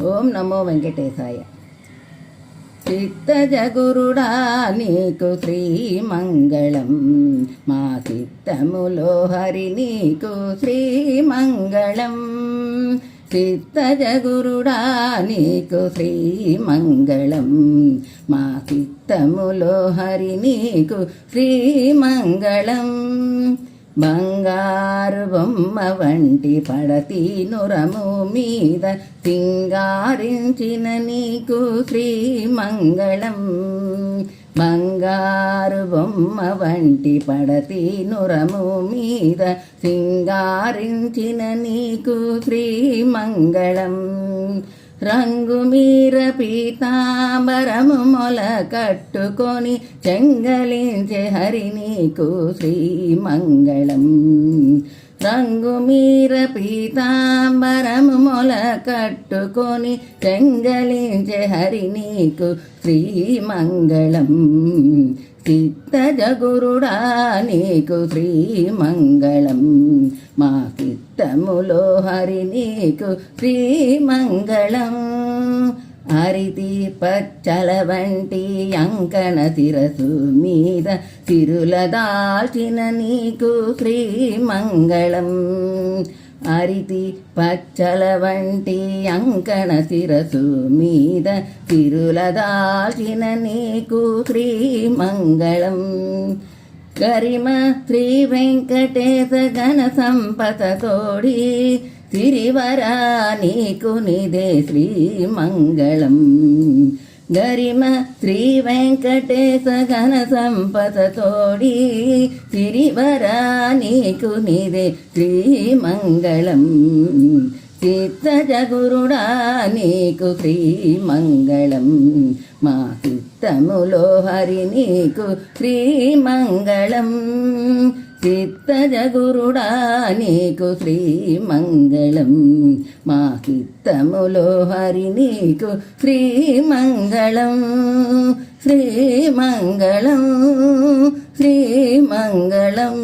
ఓం నమో వెంకటేశాయ. చిత్తజగురుడా నీకు శ్రీమంగళం, మా చిత్తములో హరి నీకు శ్రీమంగళం. చిత్తజగురుడా నీకు శ్రీమంగళం, మా చిత్తములో హరి నీకు శ్రీమంగళం. బంగారు బొమ్మ వంటి పడతి నురము మీద సింగారించిన నీకు శ్రీమంగళం. బంగారు బొమ్మ వంటి పడతి నురము మీద సింగారించిన నీకు శ్రీమంగళం. రంగుమీర పీతాంబరము మొల కట్టుకొని చెంగలించే హరి నీకు శ్రీమంగళం. రంగుమీర పీతాంబరము మొల కట్టుకొని చెంగలించే హరి నీకు శ్రీమంగళం. చిత్తజగురుడా నీకు శ్రీమంగళం, మా చిత్తములో హరి నీకు శ్రీమంగళం. అరితి పచ్చల వంటి అంకణ శిరసు మీద తిరుల దాల్చిన నీకు శ్రీమంగళం. అరితి పచ్చల వంటి అంకణ శిరసు మీద తిరుల దాల్చిన నీకు శ్రీమంగళం. గరిమ శ్రీ వెంకటేశ ఘన సంపద తోడి సిరివరా నీకు నిదే శ్రీమంగళం. గరిమ శ్రీ వెంకటేశ ఘన సంపద తోడి సిరివరా నీకు నిదే శ్రీమంగళం. చిత్తజగురుడా నీకు శ్రీమంగళం, మా చిత్తములో హరి నీకు శ్రీమంగళం. చిత్తజగురుడా నీకు శ్రీమంగళం, మా చిత్తములో హరి నీకు శ్రీమంగళం. శ్రీమంగళం శ్రీమంగళం.